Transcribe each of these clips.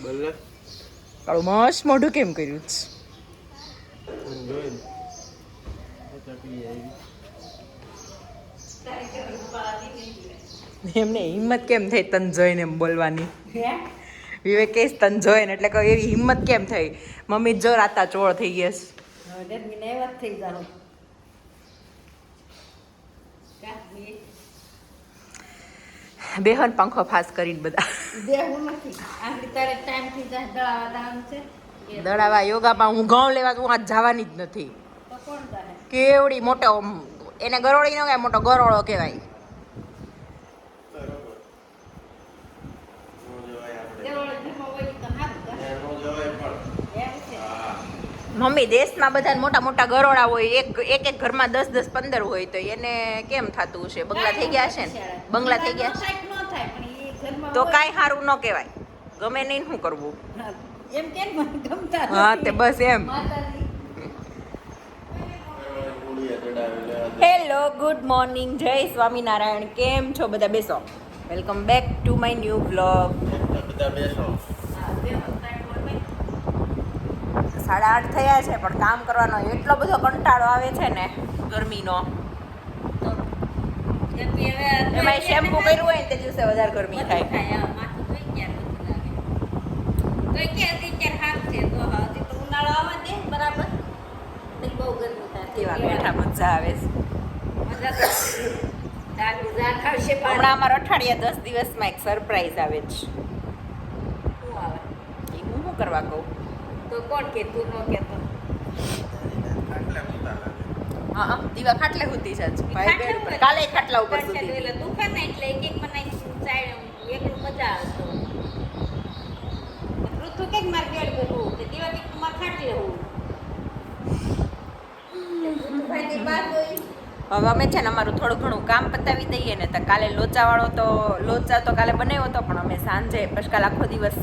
બોલે કાળું મસ્ત મોઢું કેમ કર્યું છે? એમને હિંમત કેમ થઈ તને જોઈને એમ બોલવાની? વિવેકેશ તને જોઈને એટલે કે એવી હિંમત કેમ થઈ? મમ્મી જો રાતા ચોળ થઈ ગયા છે. બેહન પંખો ફાસ કરીને બધા દડાવા યોગામાં હું ઘઉં લેવા હું આજ જવાની જ નથી. કેવડી મોટો એને ગરોળી ન કહેવાય, મોટો ગરોળો કહેવાય. મમ્મી દેશમાં બધા મોટા મોટા ગરોળા હોય, એક એક ઘરમાં 10 15 હોય, તો એને કેમ થતું હશે? બંગલા થઈ ગયા હશે ને? બંગલા થઈ ગયા તો કાંઈ સારું ન કહેવાય. ગમે નહીં શું કરવું? એમ કેમ ગમતા હા તે બસ એમ. હેલો, ગુડ મોર્નિંગ, જય સ્વામિનારાયણ. કેમ છો બધા? બેસો. Welcome back to my new blog. બધા બેસો. 8:30 થયા છે, પણ કામ કરવાનો એટલો બધો કંટાળો આવે છે ને ગરમીનો. એમાં શેમ્પુ કર્યું હોય ને તે દિવસે વધારે ગરમી થાય. કેવા બેઠા મજા આવે છે. હમણાં અમારા અઠવાડિયા 10 દિવસમાં એક સરપ્રાઈઝ આવે છે. એ હું શું કરવા કહું? તો કોણ કે તું નો કેતો? હા, દીવા ખાટલે સુધી છે. ભાઈ બેન કાલે ખાટલા ઉપર સુધી. એટલે તું ખા ને એટલે એક એક બનાવી ચાય એકલું મજા આવતો. ઋતુ કે માર બેડ બેઠું કે દીવા કે માર ખાટલે હું. હવે અમે છે ને અમારું થોડું ઘણું કામ પતાવી દઈએ ને તો કાલે લોચા તો કાલે બનાવ્યો હતો, પણ અમે સાંજે પછી કાલે આખો દિવસ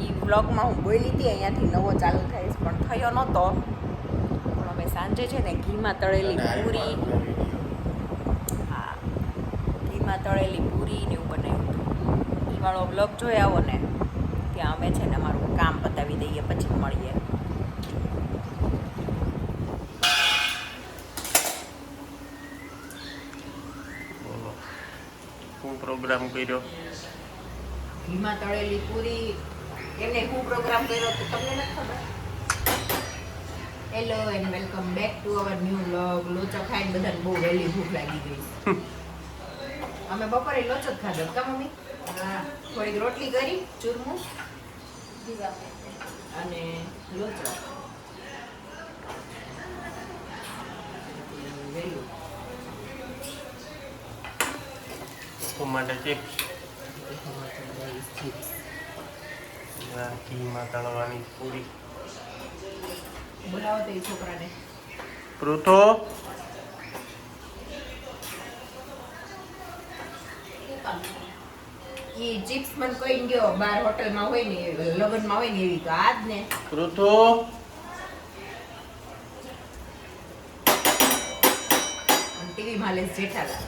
એ વ્લોગમાં હું બોલી હતી અહીંયાથી નવો ચાલુ થાય પણ થયો નહોતો. પણ અમે સાંજે છે ને ઘીમાં તળેલી પૂરી, હા ઘીમાં તળેલી પૂરી ને એવું બનાવ્યું હતું. એ વાળો વ્લોગ જોઈ આવો ને ત્યાં અમે છે ને અમારું કામ પતાવી દઈએ પછી મળીએ. પ્રોગ્રામ કર્યો ઘીમાં તળેલી પૂરી. એમને હું પ્રોગ્રામ કર્યો તો તમને નથી ખબર? Hello and welcome back to our new vlog. લોચો ખાઈને બધાને બહુ વહેલી ભૂખ લાગી ગઈ. અમે બપોરે લોચો જ ખાધો કા મમ્મી? હા, થોડીક રોટલી કરી ચૂરમું અને લોચો વહેલું. ટમાટર ચિપ્સ, ઘીમાં તળવાની પૂરી. બોલાવો તો એ છોકરાને. પૃથો ઈ ચિપ્સ મને કોઈ ગયો બાર હોટલમાં હોય ને લગનમાં હોય ને એવી તો આજ ને પૃથો ટીવી માં લેસ જેઠાલાલ.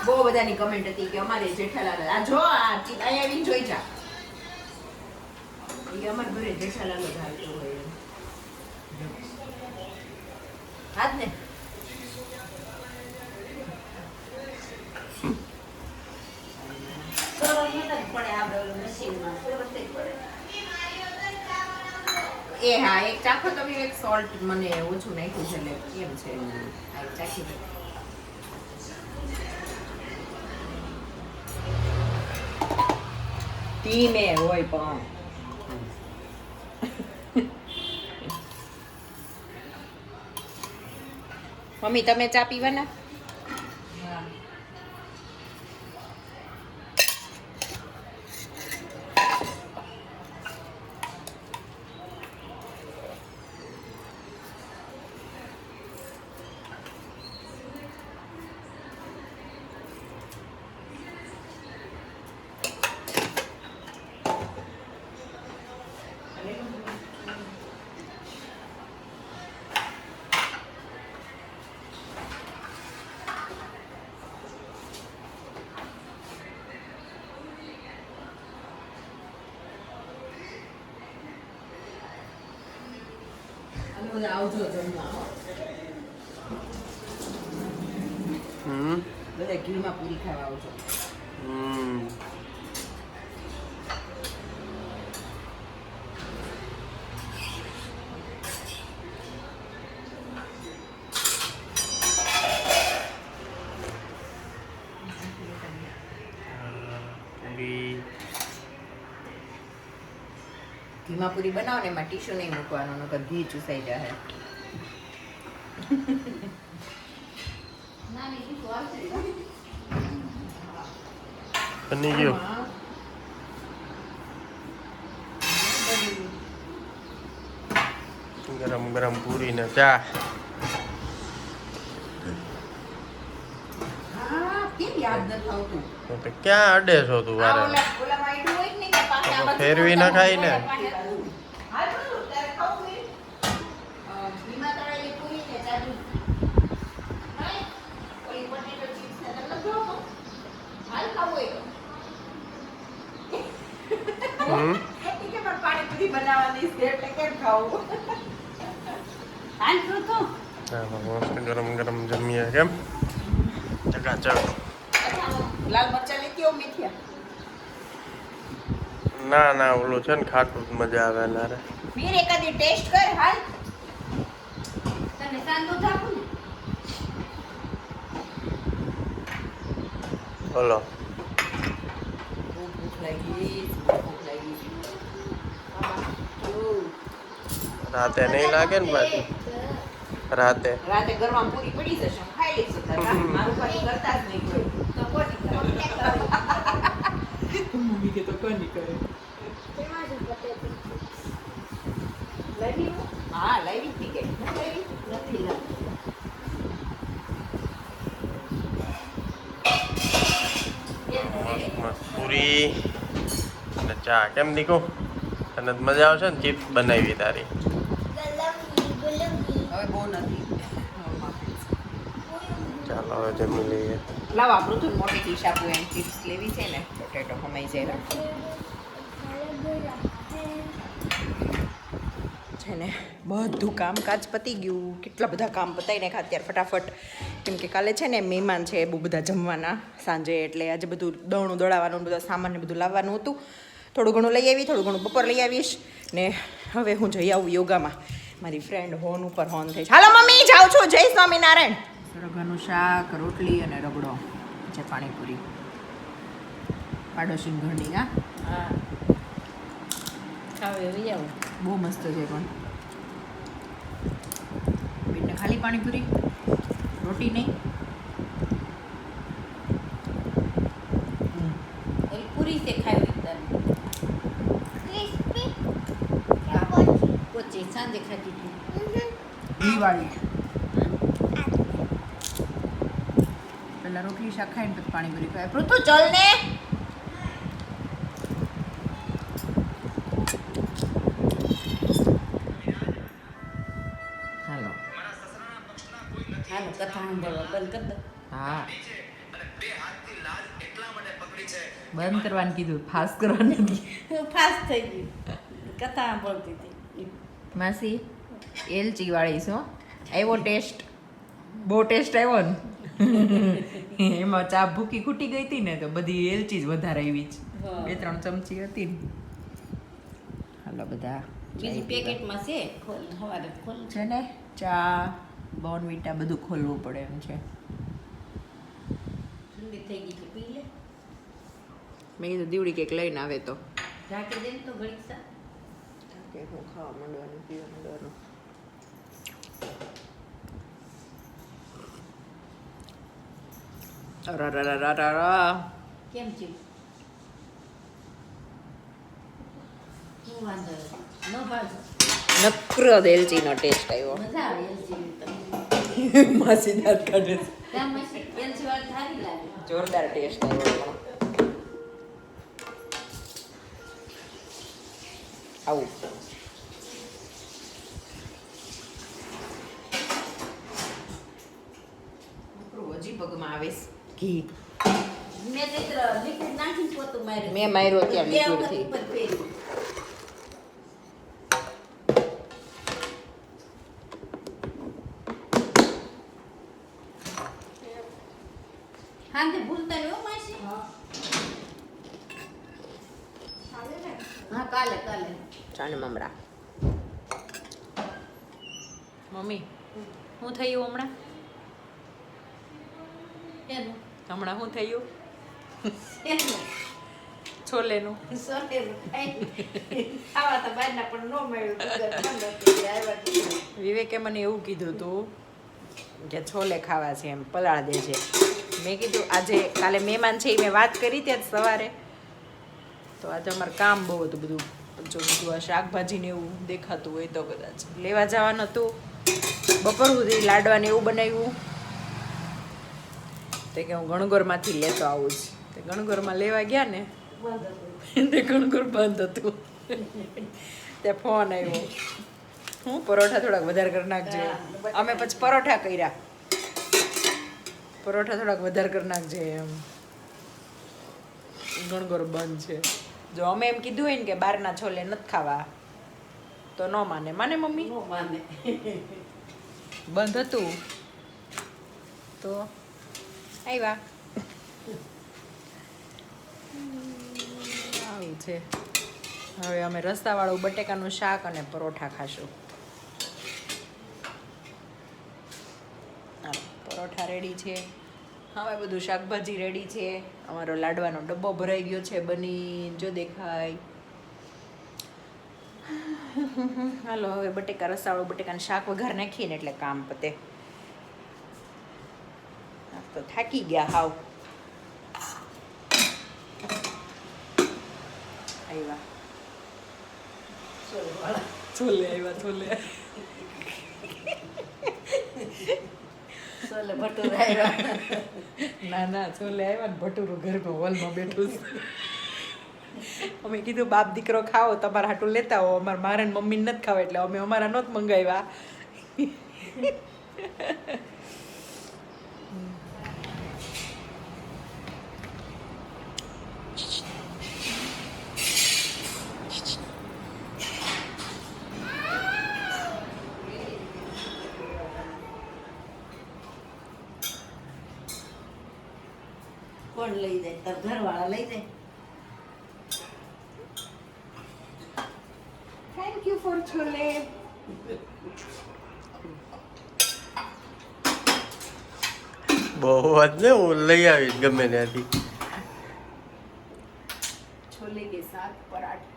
બહુ બધાની કમેન્ટ હતી કે અમારે જેઠાલાલ આ જો આ અહીંયા આવીને જોઈ જા. એ અમાર ઘરે જેઠાલાલ જ આવતો હોય આજ ને. એ હા, એક ચાખો તમે. એક સોલ્ટ મને ઓછું નાખ્યું છે એટલે કેમ છે આ ચાખી દો. ધીમે હોય પણ મમ્મી તમે ચા પીવાના? બધા આવજો જમવા હો. બધા ઘીમાં પૂરી ખાવા આવજો. ઘીમાં પૂરી બનાવો ને એમાં ટીશ્યુ નહીં મૂકવાનું નકર ઘી ચૂસાઈ જાય. બની ગયું. ગરમ ગરમ પૂરી ને ચા. કેમ યાદ નથી આવતું? તો ક્યાં અડે છો તું વારે? ફેરવી નખાય ને. પાણીપુરી બનાવવાની છે એટલે કેમ ખાવું? મસ્ત ગરમ ગરમ જમીએ કેમ ચકાચક. લાલ મરચાં લીધી હો મીઠિયા? ના ના ઓલું છે ને ખાટું જ મજા આવે ના રે. વીર એકાદી ટેસ્ટ કર હાલ. તને સાંદો થાકું ને બોલો. ભૂખ લાગી. રાતે નહીં લાગે ને પાછી. રાતે ઘરમાં પૂરી પડી જશે ખાઈ લઈશું. મારું પાછું કરતા જ નહીં કોઈ. તો કોની મમ્મી કે તો કોની કરે? કેમાં જ પતે લાવી? હા લાવી હતી કે નથી લાગતું. મસ્ત પૂરી અને ચા. કેમ દીકુ તને તો મજા આવશે ને? ચિપ્સ બનાવી તારી. હવે બહુ નથી. ચાલો હવે જમી લઈએ. લાવ આપણું તો મોટી ડીશ આપું એમ ચિપ્સ લેવી છે ને પોટેટો હમાઈ જાય રાખો છે ને. બધું કામકાજ પતી ગયું. કેટલા બધા કામ પતાવી નાખ્યા અત્યારે ફટાફટ. કેમ કે કાલે છે ને મહેમાન છે બહુ બધા જમવાના સાંજે, એટલે આજે બધું દળનું દળાવવાનું બધા સામાન ને બધું લાવવાનું હતું. થોડું ઘણું લઈ આવી, થોડું ઘણું બપોર લઈ આવીશ ને હવે હું જઈ આવું યોગામાં. મારી ફ્રેન્ડ હોન ઉપર હોન થઈ. હાલો મમ્મી જાઉં છું. જય સ્વામિનારાયણ. સરગવાનું શાક, રોટલી અને રગડો છે, પાણીપુરી પાડોશી ઘરની. હા ખાવે એવી આવું બહુ મસ્ત છે. પણ બેનને ખાલી પાણીપુરી, રોટી નહીં. પૂરી તે ખાવી તને પોચી સાંજે ખાતી હતી. ઘીવાળી પેલા રોટલી શાક ખાઈને પછી પાણીપુરી ખાય. પૃથુ ચલ ને. હાલો હાલો કથા સાંભળવા બંધ કરી દો. હા બંધ કરવાનું કીધું, ફાસ્ટ કરવાનું નથી. હું ફાસ્ટ થઈ ગઈ કથા સાંભળતી હતી. માસી એલચી વાળી છો. આવ્યો ટેસ્ટ? બહુ ટેસ્ટ આવ્યો ને. એમાં ચા ભૂકી ખૂટી ગઈ હતી ને તો બધી એલચી જ વધારે આવી જ. 2-3 ચમચી હતી ને. હાલો બધા બીજી પેકેટમાં છે ખોલ સવારે ખોલ છે ને. ચા બોર્નવિટા બધું ખોલવું પડે એમ છે. ઠંડી થઈ ગઈ છે પી લે. મેં કીધું દીવડી કેક લઈને આવે તો ઢાંકી દે ને તો ઘડીક સા. કેક હું ખાવા માંડવાનું, પીવા માંડવાનું. કેમ છે? હું વાંધો નથી. ન ભાવજો. નકરો એલચીનો ટેસ્ટ આવ્યો. મજા આવે એલચી તમને. માસી દાંત કાઢે છે. ત્યાં મસ્ત એલચી વાળી સારી લાગે. જોરદાર ટેસ્ટ આવ્યો. આવું હજી પગમાં આવે ઘી. મેં તે લિક્વિડ નાખીને પોતું માર્યું. મેં માર્યો ત્યાં બે liquid વખત થી. ઉપર ફેર્યું. હા તે ભૂલતા રહ્યો માસી હા કાલે ચાને મમરા મમ્મી શું થયું હમણાં એનું હમણાં શું થયું એનું છોલેનું સોનેરું ખાઈ ખાવા તો બહારના પણ ન મળ્યું દુકાન બંધ હતી આવ્યા કીધું. વિવેકે મને એવું કીધું હતું કે છોલે ખાવા છે એમ પલાળ દે છે મેં કીધું આજે કાલે મહેમાન છે એ મેં વાત કરી ત્યાં જ સવારે તો આજે અમારે કામ બહુ હતું બધું જો બધું આ શાકભાજી ને એવું દેખાતું હોય તો કદાચ લેવા જવાનું હતું બપોર સુધી લાડવાને એવું બનાવ્યું તે કે હું ગણગોરમાંથી લેતો આવું જ તે ગણગોરમાં લેવા ગયા ને બંધ હતું. તે ગણગોર બંધ હતું તે ફોન આવ્યો હું પરોઠા થોડાક વધારે કરી નાખજે અમે પછી પરોઠા કર્યા પરોઠા થોડાક વધારે કરી નાખજે એમ ગણગોર બંધ છે જો અમે એમ કીધું હોય ને કે બહારના છોલે નથી ખાવા તો ન માને માને મમ્મી ન માને બંધ હતું તો આવ્યા આવું છે હવે અમે રસ્તાવાળું બટેકાનું શાક અને પરોઠા ખાશું હાલો, પરોઠા રેડી છે હવે બધું શાકભાજી રેડી છે અમારો લાડવાનો ડબ્બો ભરાઈ ગયો છે બની જો દેખાય હાલો હવે બટેકા રસાવાળું બટેકાનું શાક વઘાર નાખીએ ને એટલે કામ પતે આજ તો થાકી ગયા હાવ આવ્યા છોલે આવ્યા છોલે સોલે ભટુરા આવ્યા ના ના છોલે આવ્યા ને ભટુરું ઘરમાં હોલમાં બેઠું છે અમે કીધું બાપ દીકરો ખાઓ તમારા હાટું લેતા હો મારે ને મમ્મીને નથી ખાવા એટલે અમે અમારા નહોત મંગાવ્યા કોણ લઈ જાય તાર ઘરવાળા લઈ જાય થેન્ક યુ ફોર છોલે બહુ જ ને હું લઈ આવીશ ગમે ત્યાંથી छोले के साथ पराठा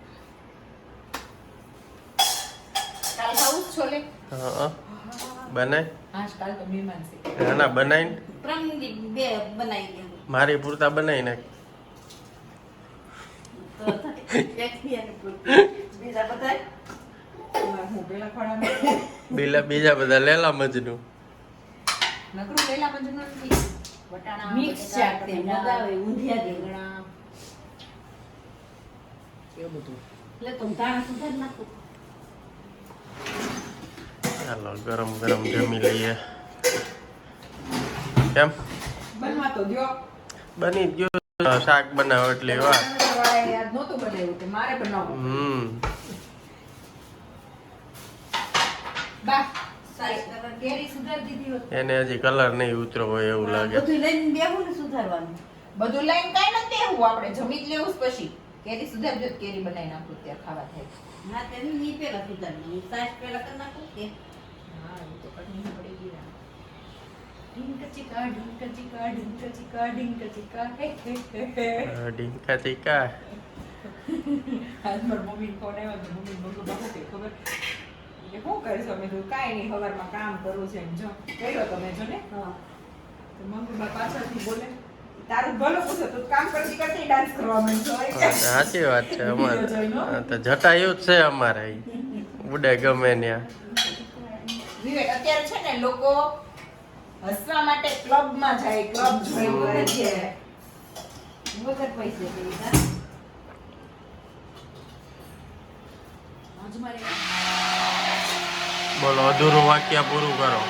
काल खाऊं छोले હા બનાય आज काल तो मेहमान से ના બનાવીને પ્રમદી બે બનાવી દે મારી પૂરતા બનાવી નાખ તો થાય. એક પિયાની પૂરતી. બીજા બધા હું પેલા ખોડા બીજા બધા લેલા મજનું નકરું લેલા મજનો નથી વટાણા મિક્સ શાક તે મગાવે ઊંધિયા રીંગણા એવું બધું એટલે તો ધાણા સુધાર નાખું ચાલો ગરમ ગરમ જમી લઈએ કેમ બનવા તો દ્યો બની જ ગયું શાક બનાવો એટલી વાર યાદ નહોતું બનાવ્યું તે મારે બનાવવું બા સાઈઝ કરતા કેરી સુધાર દીધી હોત એને હજી કલર નહીં ઉતરો હોય એવું લાગે બધું લઈને બેહું ને સુધારવાનું બધું લાઈન કાઈ નથી એવું આપણે જમી જ લેવું જ પછી કેરી સુધારજો તો કેરી બનાવી નાખું ત્યાં ખાવા થાય ના તે ની પેલા સુધારવાનું સાઈઝ પેલા કરી નાખું કે હા એ તો કટની પડી ગઈ ને ઢીંક ચીકા ઢીંક ચીકા ઢીંક ચીકા ઢીંક ચીકા હે હે હે ડીંકા તીકા આજ મારી મમ્મી ફોન આવ્યો તો મમ્મી બોલું બાપુ કે ખબર કે શું કરીશ અમે તો કાંઈ નહીં સવારમાં કામ કરવું છે એમ જો કર્યો તમે જો ને હા તો મમ્મી બા પાછળથી બોલે તારું ભલો પૂછે તું કામ કરતી કરતી ડાન્સ કરવા માંડ્યો સાચી વાત છે અમારે હા, તો જટાયું જ છે અમારે અહીં. ઉડે ગમે ત્યાં વિવેક અત્યારે છે ને લોકો હસવા માટે ક્લબમાં જાય ક્લબ જોઈન કરે છે વગર પૈસે પૈસા આજ મારે બોલો અધૂરું વાક્ય પૂરું કરો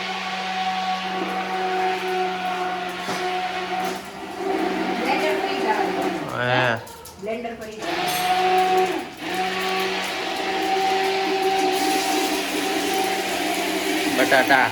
બ્લેન્ડર પડી જવાનું હે બ્લેન્ડર પડી જવાનું બટાટા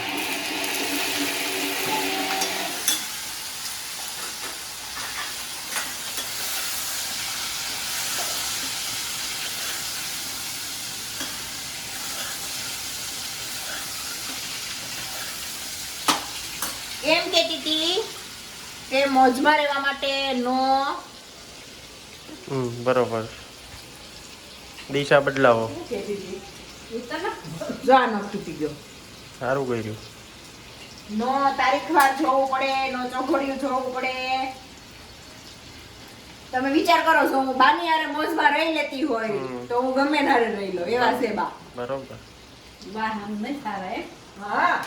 એમ કહેતી હતી કે મોજમાં રહેવા માટે નો બરોબર. દિશા બદલાવો. સારું કર્યું. નો તારીખવાર જોવું પડે, નો ચોઘડિયું જોવું પડે. તમે વિચાર કરો છો હું બાની હારે મોજમાં રહી લેતી હોય તો હું ગમે નારે રહી લઉં એવા છે બા. બરોબર. વાહ આમ નહીં સારા એમ હા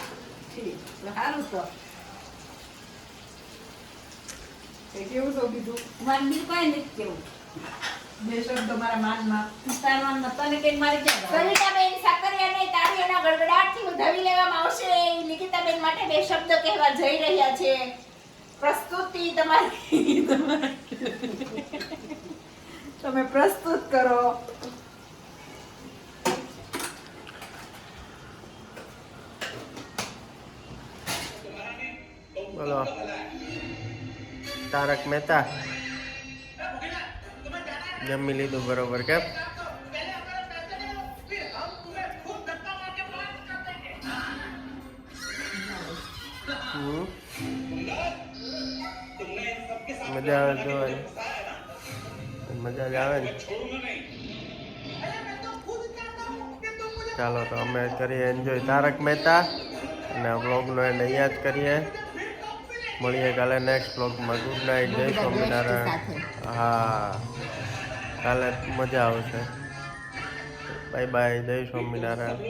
ઠીક તો સારું તો તે કેવું છો કીધું મારે બી કોઈ નથી કેવું બે શબ્દો મારા માનમાં. તારવાના તને કઈ મારી ક્યાં ગયું? સવિતાબેન સાકરિયાને તાળીઓના ગડગડાટથી વધાવી લેવામાં આવશે. નિકિતાબેન માટે બે શબ્દ કહેવા જઈ રહ્યા છે. પ્રસ્તુતિ તમારી તમે પ્રસ્તુત કરો. બોલો. તારક મહેતા જમી લીધું બરોબર કેમ? મજા આવે જોવાની. મજા જ આવે ને. ચાલો તો અમે કરીએ એન્જોય તારક મહેતા અને આ બ્લોગનો એન્ડ અહીંયા જ કરીએ. મળીએ કાલે નેક્સ્ટ બ્લોગમાં. Good night. જય સ્વામિનારાયણ. હા કાલે મજા આવશે. Bye bye. જય સ્વામિનારાયણ.